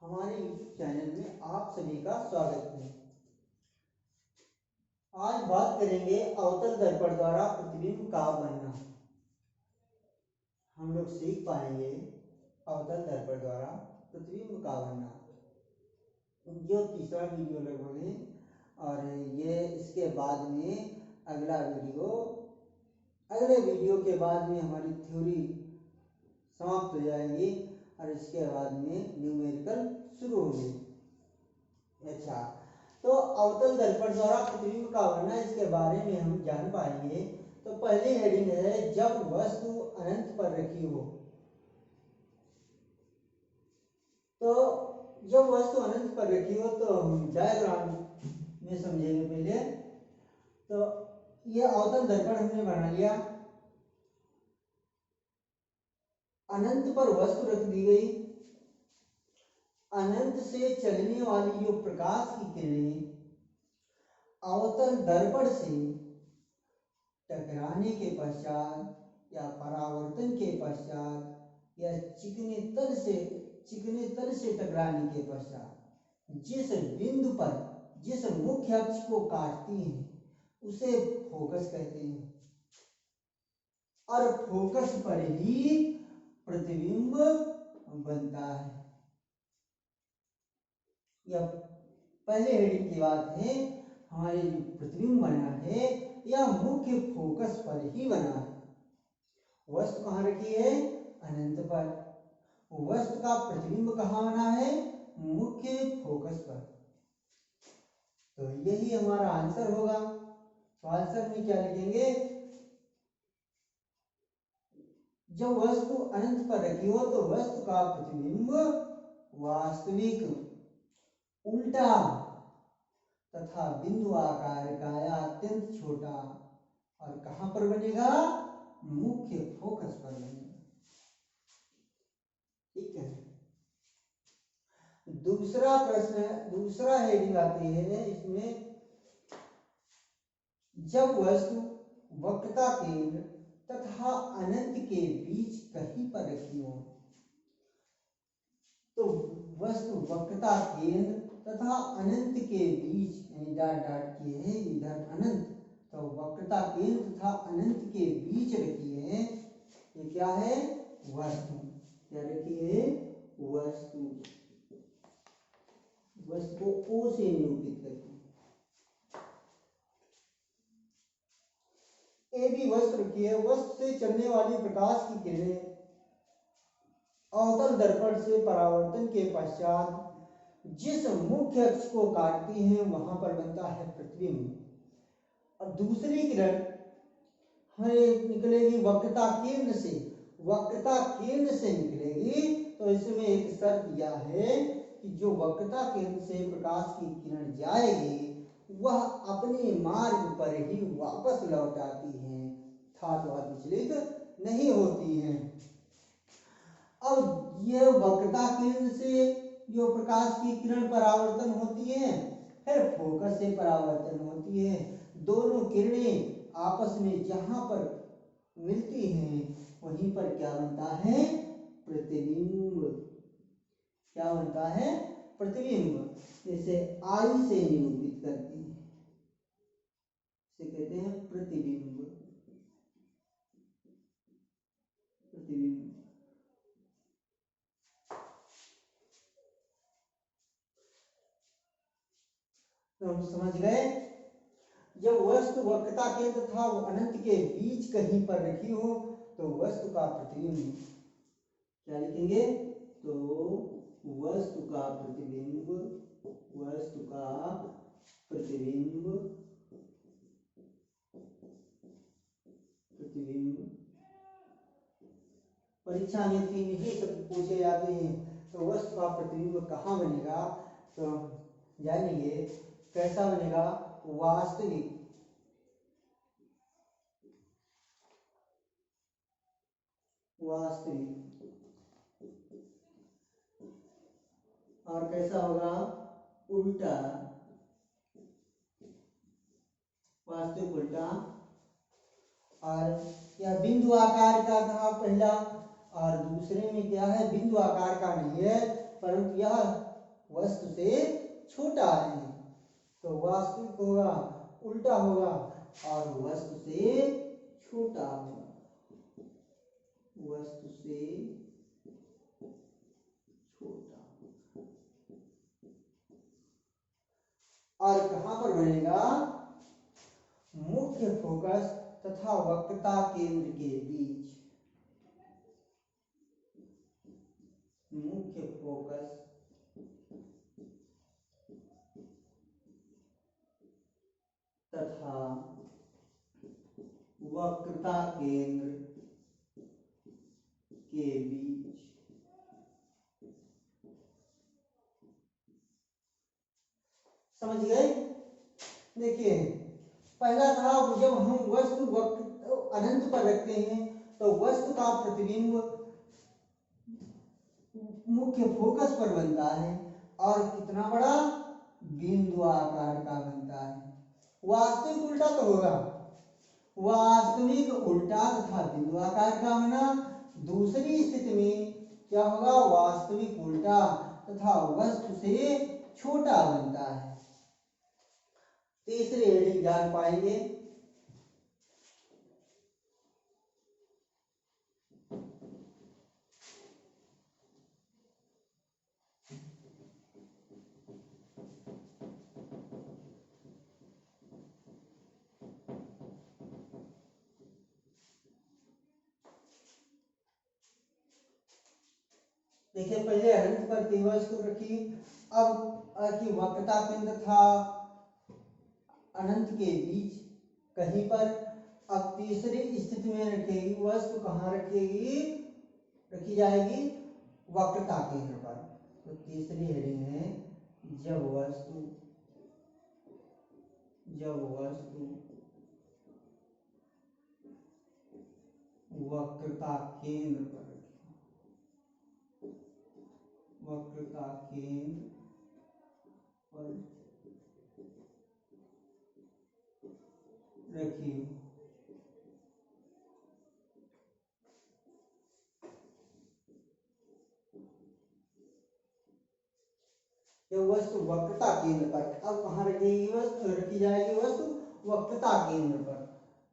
हमारे YouTube channel में आप सभी का स्वागत है। आज बात करेंगे अवतल दर्पण द्वारा प्रतिबिंब का बनना। हम लोग सीख पाएंगे अवतल दर्पण द्वारा प्रतिबिंब का बनना, जो तीसरा वीडियो लगभग है, और ये इसके बाद में अगले वीडियो के बाद में हमारी थ्योरी समाप्त हो जाएगी और इसके बाद में न्यूमेरिकल शुरू होगी। अच्छा, तो अवतल दर्पण द्वारा प्रतिबिंब का बनना, इसके बारे में हम जान पाएंगे। तो पहली हेडिंग है, जब वस्तु अनंत पर रखी हो। तो जब वस्तु अनंत पर रखी हो तो हम डायग्राम में समझेंगे पहले। तो ये अवतल दर्पण हमने बना लिया, अनंत पर वस्तु रख दी गई। अनंत से चलने वाली जो प्रकाश की किरणें अवतल दर्पण से टकराने के पश्चात या परावर्तन के पश्चात या चिकने तल से टकराने के पश्चात जिस बिंदु पर जिस मुख्य अक्ष को काटती हैं उसे फोकस कहते हैं, और फोकस पर ही प्रतिबिंब बनता है। यह पहले हेडिंग की बात है। हमारे जो प्रतिबिंब बना है यह मुख्य फोकस पर ही बना है। वस्तु कहाँ रखी है? अनंत पर। वस्तु का प्रतिबिंब कहाँ बना है? मुख्य फोकस पर। तो यही हमारा आंसर होगा। तो आंसर में क्या लिखेंगे? जब वस्तु अनंत पर रखी हो तो वस्तु का प्रतिबिंब वास्तविक, उल्टा तथा बिंदु आकार का या अत्यंत छोटा, और कहां पर बनेगा? मुख्य फोकस पर बनेगा। ठीक है। दूसरा प्रश्न, दूसरा हेडिंग आती है इसमें, जब वस्तु वक्रता केंद्र तथा अनंत के बीच कहीं पर रखी हो। तो वस्तु वक्रता केंद्र तथा अनंत के बीच, डॉट डॉट किए हैं इधर अनंत, तो वक्रता केंद्र तथा अनंत के बीच रखी है। ये क्या है? वस्तु। क्या रखी है? वस्तु। वस्तु को ओ से निरूपित करते हैं। ए भी वस्तु रखी है। वस्तु से चलने वाली प्रकाश की किरणें अवतल दर्पण से परावर्तन के पश्चात जिस मुख्य अक्ष को काटती हैं वहां पर बनता है प्रतिबिंब। और दूसरी किरण हमें निकलेगी वक्रता केंद्र से। वक्रता केंद्र से निकलेगी तो इसमें एक शर्त यह है कि जो वक्रता केंद्र से प्रकाश की किरण जाएगी वह अपने मार्ग पर ही वापस लौट आती है, अथवा विचलित नहीं होती है। अब यह वक्रता केंद्र से जो प्रकाश की किरण परावर्तन होती है, फिर फोकस से परावर्तन होती है। दोनों किरणें आपस में जहां पर मिलती हैं वहीं पर क्या बनता है? प्रतिबिंब। क्या बनता है? प्रतिबिंब। इसे आई से निरूपित करते हैं, इसे कहते हैं प्रतिबिंब। प्रतिबिंब। तो हम समझ गए, जब वस्तु वक्रता केंद्र तथा अनंत के बीच कहीं पर रखी हो तो वस्तु का प्रतिबिंब क्या लिखेंगे? तो वस्तु का प्रतिबिंब, वस्तु का प्रतिबिंब, प्रतिबिंब। परीक्षा में 3 ही शब्द पूछे जाते हैं। तो वस्तु का प्रतिबिंब कहाँ बनेगा? तो जानेंगे कैसा बनेगा? वास्तविक, वास्तविक। और कैसा होगा? उल्टा, वास्तविक उल्टा। और यह बिंदु आकार का था पहला, और दूसरे में क्या है? बिंदु आकार का नहीं है, परंतु यह वस्तु से छोटा है। तो वास्तविक होगा उल्टा होगा और वस्तु से छोटा होगा, वस्तु से छोटा। और कहां पर बनेगा? मुख्य फोकस तथा वक्रता केंद्र के बीच। मुख्य फोकस तथा वक्रता केंद्र के बीच। समझ गए? देखिए पहला था जब हम वस्तु वक्र अनंत पर रखते हैं तो वस्तु का प्रतिबिंब मुख्य फोकस पर बनता है और कितना बड़ा? बिंदु आकार का बनता है। वास्तविक उल्टा तो होगा, वास्तविक उल्टा तथा बिंदु आकार का बना। दूसरी स्थिति में क्या होगा? वास्तविक उल्टा तथा वस्तु से छोटा बनता है। तीसरी हेडिंग जान पाएंगे। देखिए पहले अनंत पर थी वस्तु रखी, अब की वक्रता केंद्र था अनंत के बीच कहीं पर। अब तीसरी स्थिति में रखेगी वस्तु, कहाँ रखेगी? रखी जाएगी वक्रता केंद्र पर। तो तीसरी हेडिंग है जब वस्तु वक्रता केंद्र पर रखी, वक्रता केंद्र पर रखी हो। वस्तु वक्रता केंद्र पर, अब कहाँ रखेगी वस्तु? रखी जाएगी वस्तु वक्रता केंद्र पर।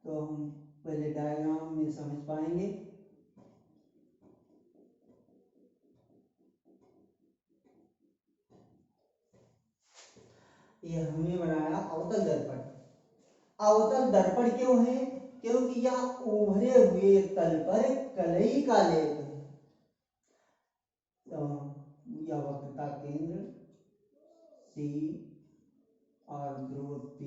तो हम पहले डायग्राम में समझ पाएंगे। ये हमने बनाया अवतल दर्पण। अवतल दर्पण क्यों है? क्योंकि यह उभरे हुए तल पर कलई का लेप है। तो यह वक्रता केंद्र C और ध्रुव P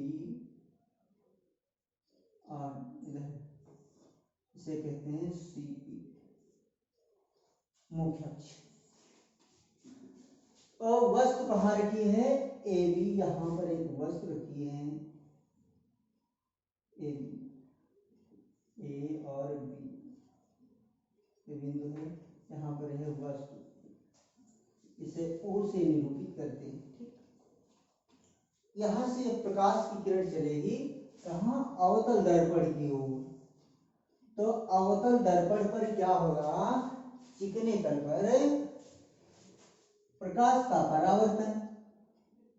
और इधर इसे कहते हैं CP, मुख्य अक्ष। और वस्तु कहाँ रखी है? AB, यहाँ पर एक वस्तु रखी है AB, A और B ये बिंदु है, यहाँ पर है वस्तु। इसे O से निरूपित करते हैं। ठीक, यहाँ से प्रकाश की किरण चलेगी कहाँ? अवतल दर्पण की ओर। तो अवतल दर्पण पर क्या होगा? चिकने तल पर प्रकाश का परावर्तन।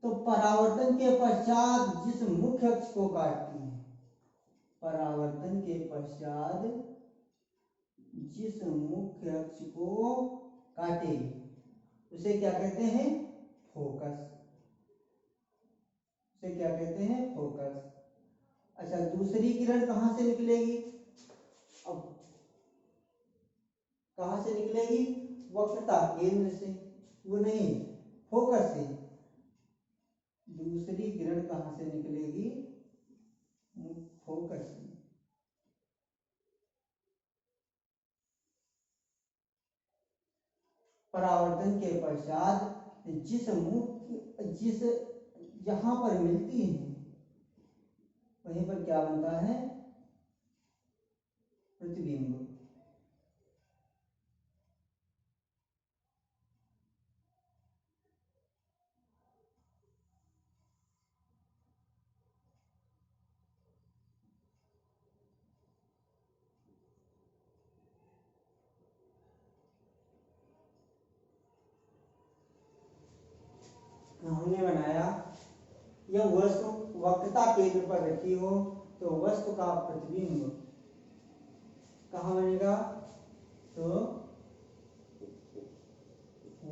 तो परावर्तन के पश्चात जिस मुख्य अक्ष को काटती है, परावर्तन के पश्चात जिस मुख्य अक्ष को काटेगी उसे क्या कहते हैं? फोकस। उसे क्या कहते हैं? फोकस। अच्छा, दूसरी किरण कहां से निकलेगी? अब कहां से निकलेगी? वक्रता केंद्र से, वो नहीं फोकस से। दूसरी किरण कहां से निकलेगी? फोकस से। परावर्तन के पश्चात जिस जहां पर मिलती है वहीं पर क्या बनता है? प्रतिबिंब। हमने बनाया यह वस्तु वक्रता केंद्र पर रखी हो तो वस्तु का प्रतिबिंब कहाँ बनेगा, तो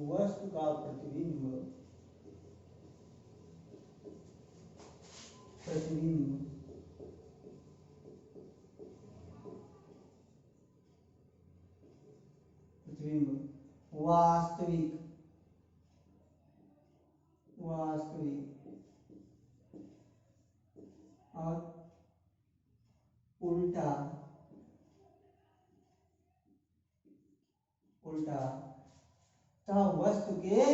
वस्तु का प्रतिबिंब प्रतिबिंब प्रतिबिंब वास्तविक वास्तविक और उल्टा उल्टा तथा वस्तु के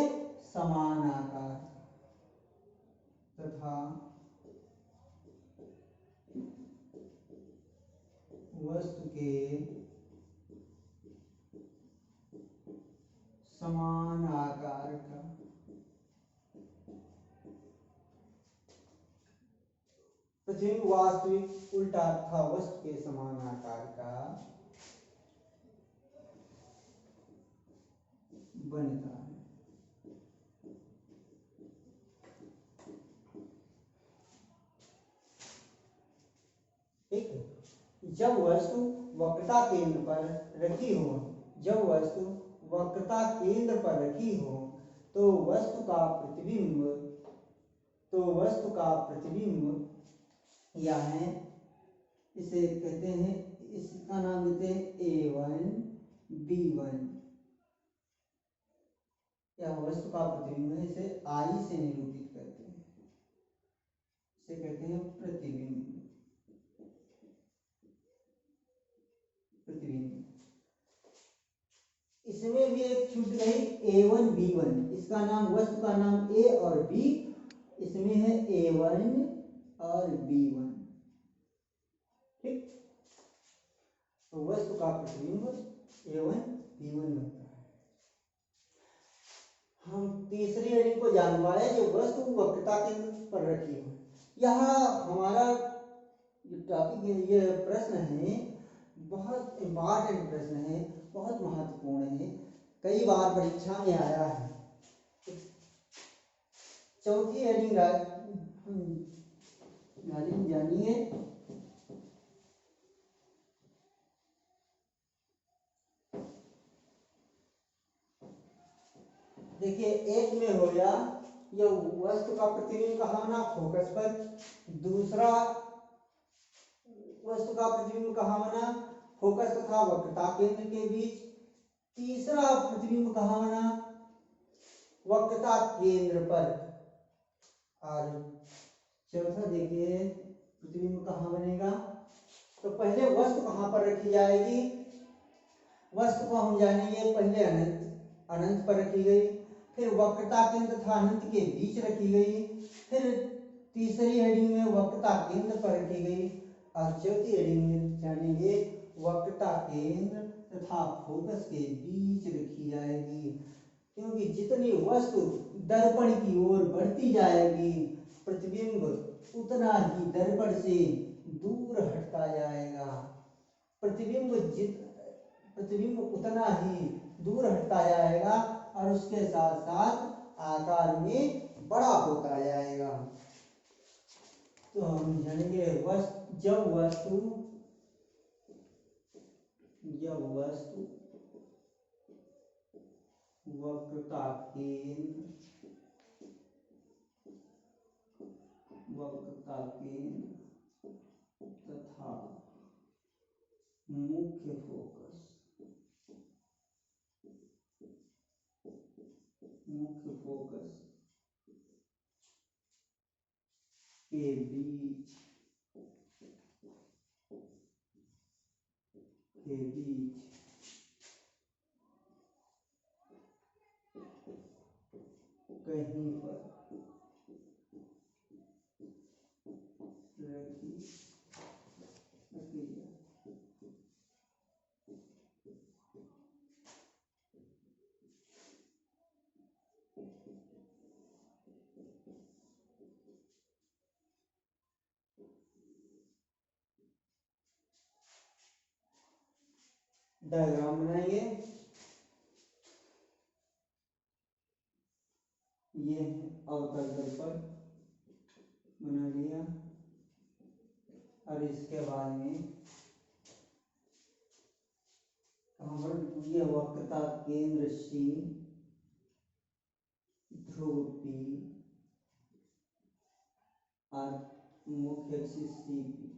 समान आकार तथा वस्तु के समान आकार का प्रतिबिंब वास्तविक उल्टा तथा वस्तु के समान आकार का बनता है। ठीक, जब वस्तु वक्रता केंद्र पर रखी हो, जब वस्तु वक्रता केंद्र पर रखी हो तो वस्तु का प्रतिबिंब, तो वस्तु का प्रतिबिंब या है इसे कहते हैं, इसका नाम देते हैं A1 B1, यह वस्तु का प्रतिबिंब है, इसे I से निरूपित करते हैं, इसे कहते हैं प्रतिबिंब। प्रतिबिंब इसमें भी एक छूट गई A1 B1, इसका नाम, वस्तु का नाम A और B, इसमें है A1 और B1। ठीक, तो वस्तु का प्रतिबिंब A1 B1 बनता है। हम तीसरी हेडिंग को जान पाए जो वस्तु वक्रता केंद्र पर रखी हो। यहाँ हमारा ये टॉपिक है, ये प्रश्न है, बहुत इम्पोर्टेंट प्रश्न है, बहुत महत्वपूर्ण है, कई बार परीक्षा में आया है। चौथी हेडिंग जानिए, देखिए एक में हो गया यह वस्तु का प्रतिबिंब कहाँ बना, फोकस पर। दूसरा वस्तु का प्रतिबिंब कहाँ बना, फोकस तथा वक्रता केंद्र के बीच। तीसरा प्रतिबिंब कहाँ बना, वक्रता केंद्र पर। और चौथा देखिए प्रतिबिंब कहाँ बनेगा, तो पहले वस्तु कहाँ पर रखी जाएगी, वस्तु को हम जानेंगे, पहले अनंत पर रखी गई, फिर वक्रता केंद्र तथा अनंत के बीच रखी गई, फिर तीसरी हेडिंग में वक्रता केंद्र पर रखी गई, और चौथी हेडिंग में जानेंगे वक्रता केंद्र तथा फोकस के बीच रखी जाएगी। क्योंकि जितनी वस्तु दर्पण की ओर बढ़ती जाएगी प्रतिबिंब उतना ही दर्पण से दूर हटता जाएगा, प्रतिबिंब उतना ही दूर हटता जाएगा और उसके साथ साथ आकार में बड़ा होता जाएगा। तो हम जानेंगे जब वस्तु वक्रता केंद्र तथा मुख्य फोकस के बीच कहीं पर डायग्राम बनाएंगे। ये अवतल दर्पण बना लिया। और इसके बाद में ये वक्रता केंद्र सी, ध्रुव पी और मुख्य एक्सिस सी पी।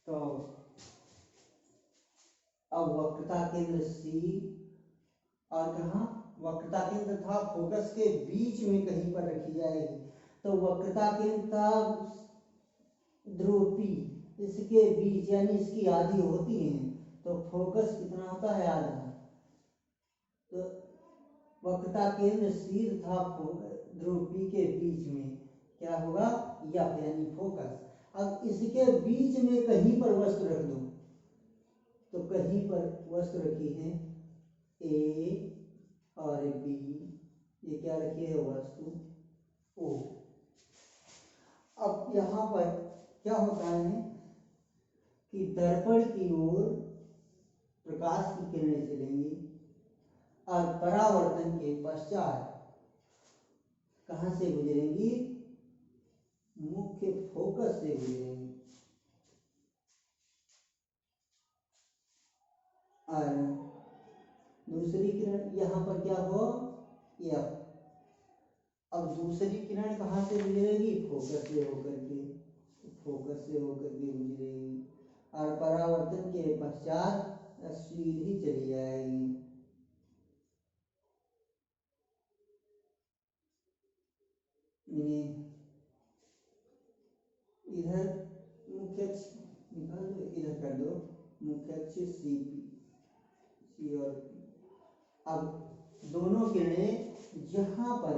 तो अब वक्रता केंद्र सी और कहाँ वक्रता केंद्र था फोकस के बीच में कहीं पर रखी जाएगी। तो वक्रता केंद्र था ध्रुव पी, इसके बीच यानी इसकी आधी होती है, तो फोकस कितना होता है आधा। तो वक्रता केंद्र सी तथा ध्रुव पी के बीच में क्या होगा एफ यानी फोकस। अब इसके बीच में कहीं पर वस्तु रख दो, तो कहीं पर वस्तु रखी है ए और बी, ये क्या रखी है वस्तु ओ। अब यहाँ पर क्या होता है कि दर्पण की ओर प्रकाश की किरणें चलेंगी और परावर्तन के पश्चात कहाँ से गुजरेंगी, मुख्य फोकस से गुजरेंगी। और दूसरी किरण यहाँ पर क्या हो एफ। अब दूसरी किरण कहाँ से गुजरेगी, फोकस से होकर के, फोकस से होकर के गुजरेगी और परावर्तन के पश्चात सीधी चली जाएगी। इधर मुख्य अक्ष निकाल दो, इधर कर दो मुख्य अक्ष सी पी, सी और पी। अब दोनों किरणें जहाँ पर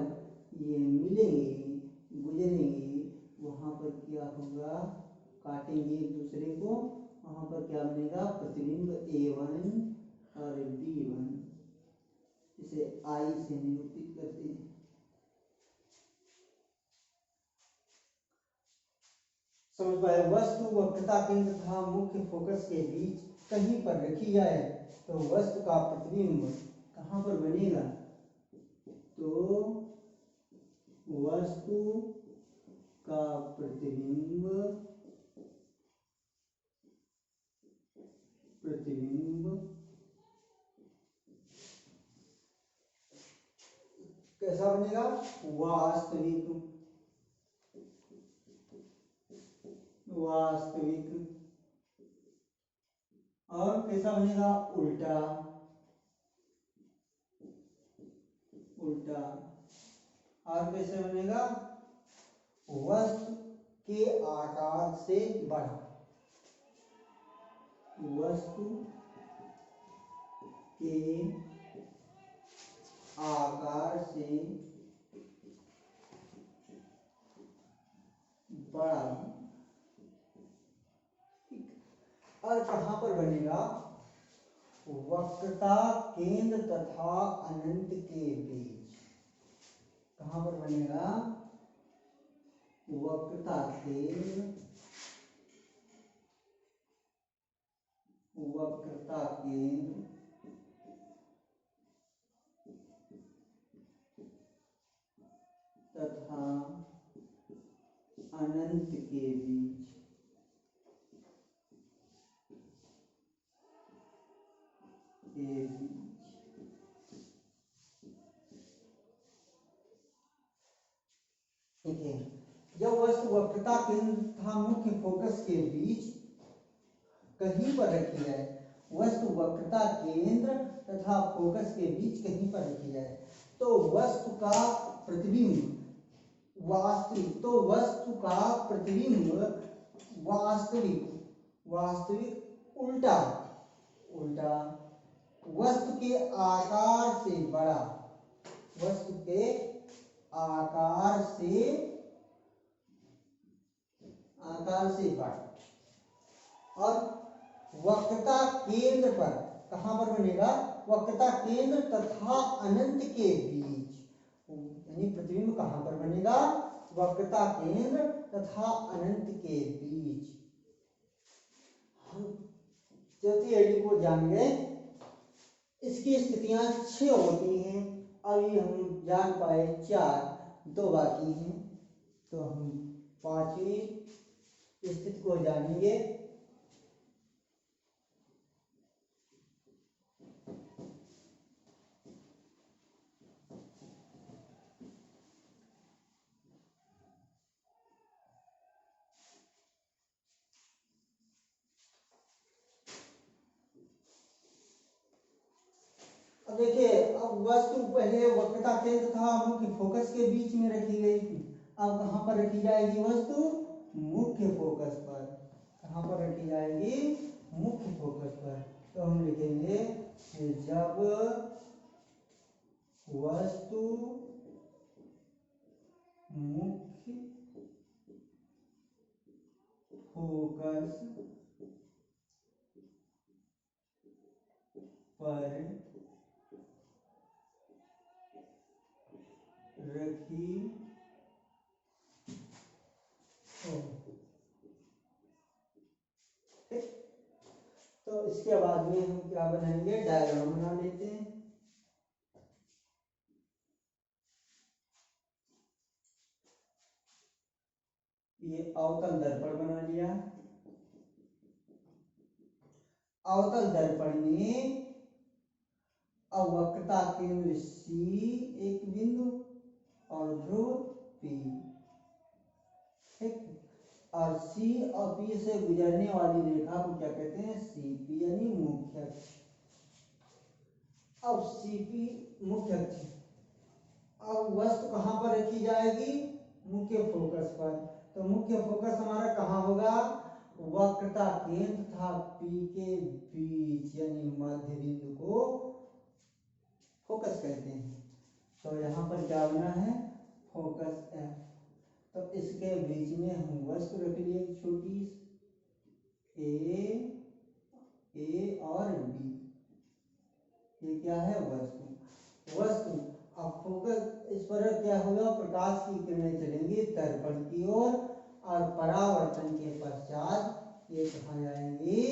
ये मिलेंगी गुजरेंगी वहाँ पर क्या होगा, काटेंगे एक दूसरे को, वहाँ पर क्या बनेगा प्रतिबिंब A1 और B1। इसे I से निरूपित करते हैं। समझ पाए, वस्तु वक्रता केंद्र तथा मुख्य फोकस के बीच कहीं पर रखी जाए तो वस्तु का प्रतिबिंब कहाँ पर बनेगा, तो वस्तु का प्रतिबिंब कैसा बनेगा, वास्तविक और कैसा बनेगा उल्टा। और कैसे बनेगा, वस्तु के आकार से बड़ा, वस्तु के आकार से बड़ा। और कहां पर बनेगा, वक्रता केंद्र तथा अनंत के बीच। कहां पर बनेगा, वक्रता केंद्र तथा अनंत के बीच। ठीक है, जब वस्तु वक्रता केंद्र तथा मुख्य फोकस के बीच कहीं पर रखी जाए, वस्तु वक्रता केंद्र तथा फोकस के बीच कहीं पर रखी जाए तो वस्तु का प्रतिबिंब वास्तविक, तो वस्तु का प्रतिबिंब वास्तविक उल्टा वस्तु के आकार से बड़ा, वस्तु के आकार से बड़ा। और वक्रता केंद्र पर कहां पर बनेगा, वक्रता केंद्र तथा अनंत के बीच, यानी प्रतिबिंब कहां पर बनेगा, वक्रता केंद्र तथा अनंत के बीच। हम चौथी आईडी को जान गए। इसकी स्थितियां 6 होती हैं, अभी हम जान पाए 4, 2 बाकी हैं। तो हम 5वीं स्थिति को जानेंगे। अब देखिए, अब वस्तु पहले वक्रता केंद्र था मुख्य फोकस के बीच में रखी गई थी। अब कहाँ पर रखी जाएगी वस्तु? मुख्य फोकस पर। कहाँ पर रखी जाएगी? मुख्य फोकस पर। तो हम लिखेंगे कि जब वस्तु मुख्य फोकस पर रखी हो। तो इसके बाद में हम क्या बनाएंगे? डायग्राम बना लेते हैं। ये अवतल दर्पण बना लिया। अवतल दर्पण में अवक्रता केंद्र C एक बिंदु और ध्रुव P, ठीक। और C और P से गुजरने वाली रेखा को क्या कहते हैं? CP यानी मुख्य अक्ष। अब CP मुख्य अक्ष, अब वस्तु कहाँ पर रखी जाएगी? मुख्य फोकस पर। तो मुख्य फोकस हमारा कहाँ होगा? वक्रता केंद्र तथा P के बीच यानी मध्य बिंदु को फोकस कहते हैं। तो यहाँ पर क्या बना है? Focus F। तो इसके बीच में हम वस्तु रख लिए छोटी A और B। ये क्या है? वस्तु। अब फोकस इस पर क्या होगा? प्रकाश की किरणें चलेंगी दर्पण की ओर और परावर्तन के पश्चात ये कहाँ जाएंगी?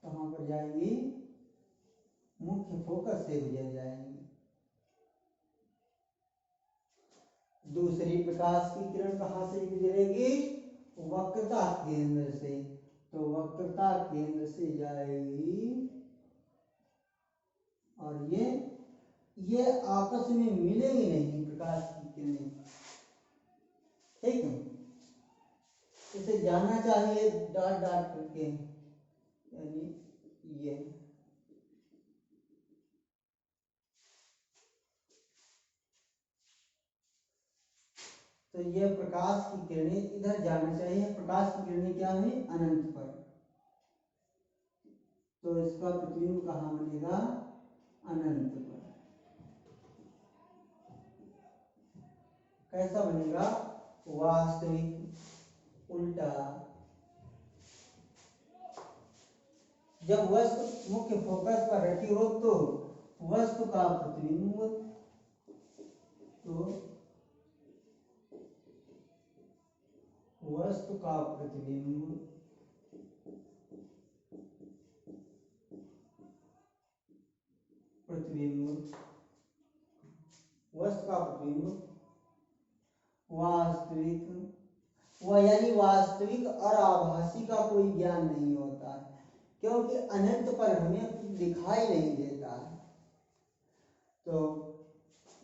कहाँ पर जाएंगी? मुख्य फोकस से गुजर जाएंगी। दूसरी प्रकाश की किरण कहाँ से गुजरेगी? वक्रता केंद्र से। तो वक्रता केंद्र से जाएगी और ये आपस में मिलेंगी नहीं प्रकाश की किरणें, ठीक है। इसे जानना चाहिए डॉट डॉट करके, यानी ये तो ये प्रकाश की किरणें इधर जाना चाहिए। प्रकाश की किरणें क्या है? अनंत पर। तो इसका प्रतिबिंब कहाँ बनेगा? अनंत पर। कैसा बनेगा? वास्तविक उल्टा। जब वस्तु मुख्य फोकस पर रखी हो तो वस्तु का प्रतिबिंब वस्तु का प्रतिबिंब वास्तविक यानी वास्तविक और आभासी का कोई ज्ञान नहीं होता है, क्योंकि अनंत पर हमें दिखाई नहीं देता है। तो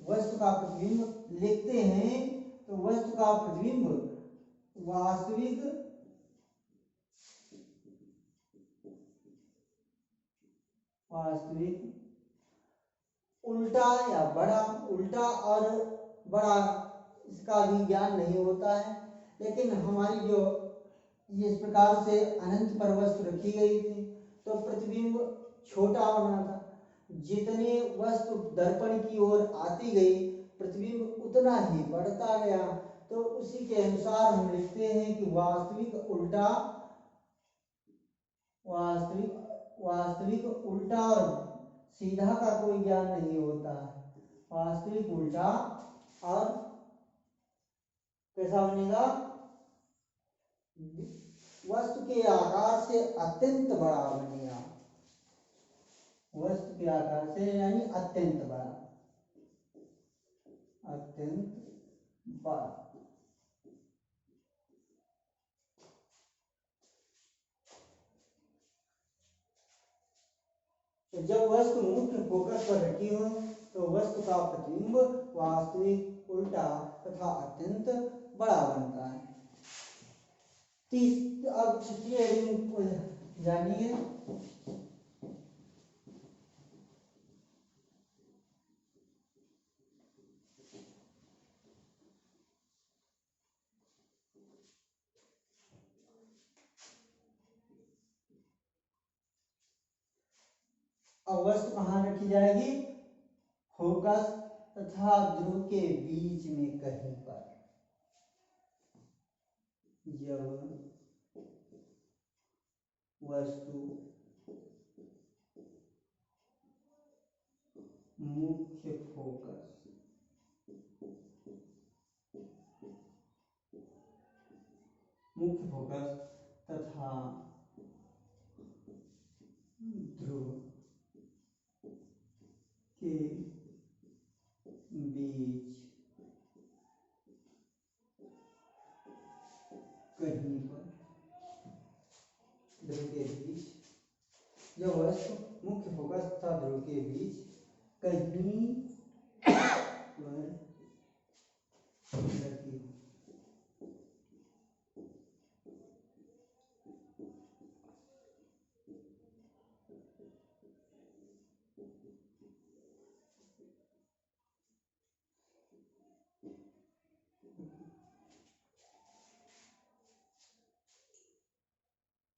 वस्तु का प्रतिबिंब लिखते हैं तो वस्तु का प्रतिबिंब वास्तविक उल्टा या बड़ा, उल्टा और बड़ा इसका भी ज्ञान नहीं होता है। लेकिन हमारी जो इस प्रकार से अनंत पर वस्तु रखी गई थी तो प्रतिबिंब छोटा होना था। जितने वस्तु दर्पण की ओर आती गई प्रतिबिंब उतना ही बढ़ता गया। तो उसी के अनुसार हम लिखते हैं कि वास्तविक उल्टा और सीधा का कोई ज्ञान नहीं होता है। वास्तविक उल्टा और कैसा बनेगा? वस्तु के आकार से अत्यंत बड़ा बनेगा। वस्तु के आकार से, यानी अत्यंत बड़ा, अत्यंत बड़ा। तो जब वस्तु मुख्य फोकस पर रखी हो तो वस्तु का प्रतिबिंब वास्तविक, उल्टा तथा अत्यंत बड़ा बनता है। अब जानिए। अब वस्तु कहाँ रखी जाएगी? फोकस तथा ध्रुव के बीच में कहीं पर। जब वस्तु मुख्य फोकस तथा ध्रुव के बीच कहीं पर, ध्रुव के बीच, जब वस्तु मुख्य फोकस तथा ध्रुव के बीच कहीं पर रखी हो।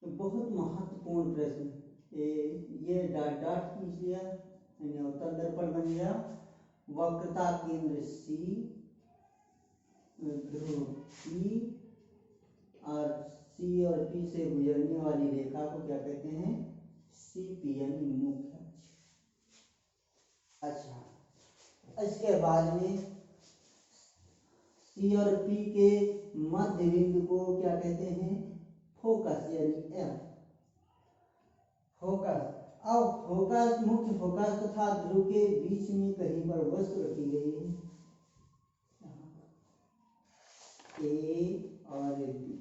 बहुत महत्वपूर्ण प्रश्न, ये डॉट खींच लिया, अवतल दर्पण बन गया। वक्रता केंद्र सी, ध्रुव पी, और सी और पी से गुजरने वाली रेखा को क्या कहते हैं? सीपी, यानी मुख्य अक्ष। अच्छा, इसके बाद में सी और पी के मध्य बिंदु को क्या कहते हैं? फोकस, यानी एफ, फोकस। अब फोकस, मुख्य फोकस तथा ध्रुव के बीच में कहीं पर वस्तु रखी गई है, ए और बी।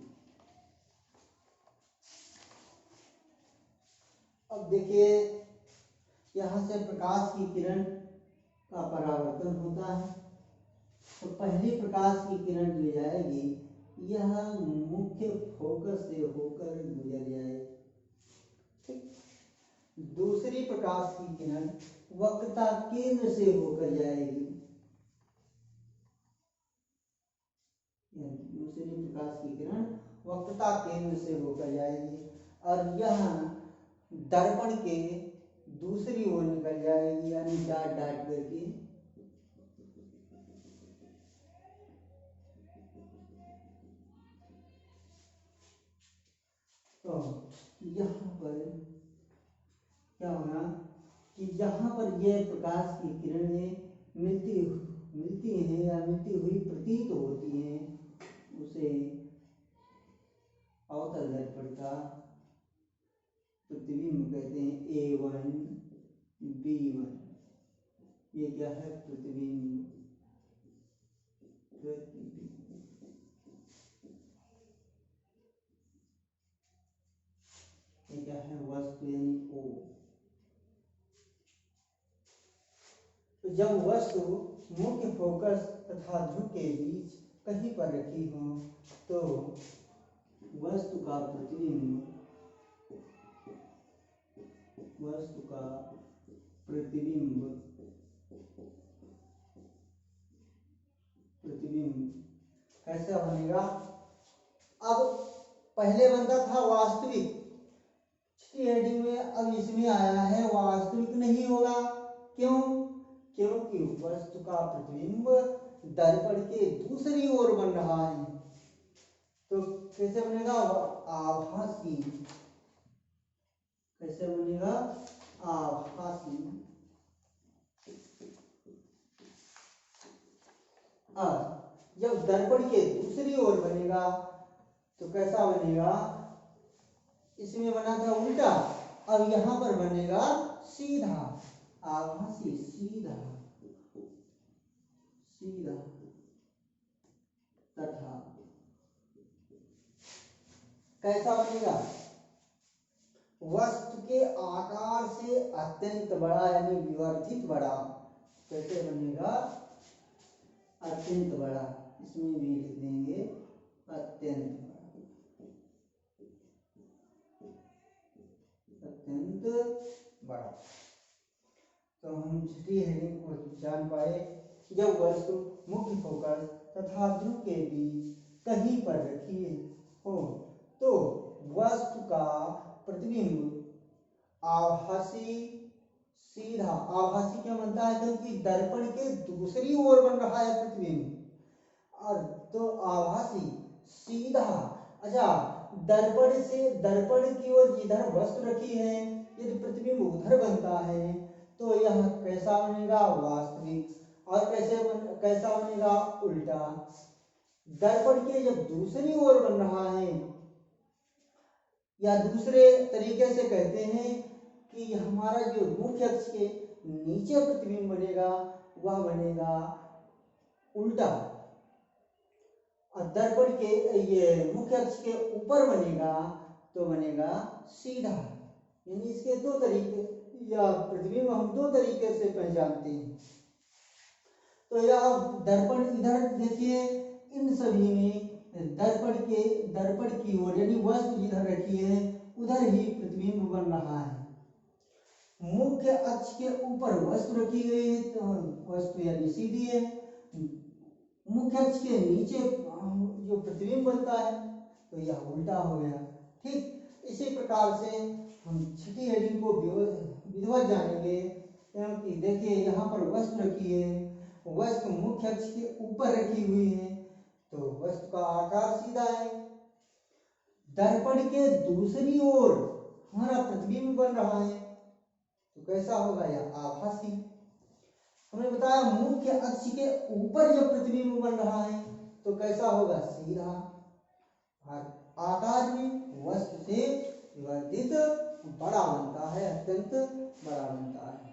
अब देखिए, यहाँ से प्रकाश की किरण का परावर्तन होता है, तो पहली प्रकाश की किरण जो जाएगी यह मुख्य फोकस से होकर गुजर जाएगी। दूसरी प्रकाश की किरण वक्रता केंद्र से होकर जाएगी, दूसरी प्रकाश की किरण वक्रता केंद्र से होकर जाएगी, और यह दर्पण के दूसरी ओर निकल जाएगी, यानी डॉट डॉट करके। तो यहाँ पर क्या होगा कि जहाँ पर यह प्रकाश की किरणें मिलती हैं या मिलती हुई प्रतीत होती हैं, उसे अवतल दर्पण का प्रतिबिंब कहते हैं। A1 B1, ये क्या है? प्रतिबिंब, ये क्या है? वस्तु, यानी O। तो जब वस्तु मुख्य फोकस तथा ध्रुव के बीच कहीं पर रखी हो तो वस्तु का प्रतिबिंब कैसे बनेगा? अब पहले बनता था वास्तविक, हेडिंग में अब इसमें आया है वास्तविक नहीं होगा। क्यों? क्योंकि वस्तु का प्रतिबिंब दर्पण के दूसरी ओर बन रहा है, तो कैसे बनेगा? आभासी। कैसे बनेगा? आभासी। अब जब दर्पण के दूसरी ओर बनेगा तो कैसा बनेगा? इसमें बना था उल्टा, अब यहाँ पर बनेगा सीधा, आभासी सीधा सीधा तथा कैसा बनेगा, वस्तु के आकार से अत्यंत बड़ा यानी विवर्धित बड़ा। कैसे बनेगा, अत्यंत बड़ा, इसमें भी लिख देंगे अत्यंत बड़ा, अत्यंत बड़ा। तो हम छठी हेडिंग को जान पाए, जब वस्तु मुख्य फोकस तथा ध्रुव के बीच कहीं पर रखी हो तो वस्तु का प्रतिबिंब आभासी सीधा, आभासी क्या बनता है, क्योंकि दर्पण के दूसरी ओर बन रहा है प्रतिबिंब, और तो आभासी सीधा। अच्छा, दर्पण से, दर्पण की ओर जिधर वस्तु रखी है यदि प्रतिबिंब उधर बनता है तो यह कैसा बनेगा, वास्तविक। और कैसा बनेगा, उल्टा। दर्पण के जब दूसरी ओर बन रहा है, या दूसरे तरीके से कहते हैं कि हमारा जो मुख्य अक्ष के नीचे प्रतिबिंब बनेगा वह बनेगा उल्टा, और दर्पण के ये मुख्य अक्ष के ऊपर बनेगा तो बनेगा सीधा। यानी इसके दो तरीके, या प्रतिबिंब हम दो तरीके से पहचानते हैं। तो यह दर्पण इधर देखिए, इन सभी में दर्पण की ओर यानी वस्तु जिधर रखी है उधर ही प्रतिबिंब बन रहा है। मुख्य अक्ष के ऊपर वस्तु रखी गई है तो वस्तु यानी सीधी है, मुख्य अक्ष के नीचे जो प्रतिबिंब बनता है तो यह उल्टा हो गया। ठीक इसी प्रकार से हम छठी हेडिंग को विधिवत जानेंगे, क्योंकि देखिए यहाँ पर वस्तु रखी है, वस्तु मुख्य अक्ष के ऊपर रखी हुई है तो वस्तु का आकार सीधा है। दर्पण के दूसरी ओर हमारा प्रतिबिंब बन रहा है तो कैसा होगा, यह आभासी। हमने बताया मुख्य अक्ष के ऊपर जब प्रतिबिंब बन रहा है तो कैसा होगा, सीधा। आकार में वस्तु से विवर्धित बड़ा बनता है, अत्यंत बड़ा बनता है।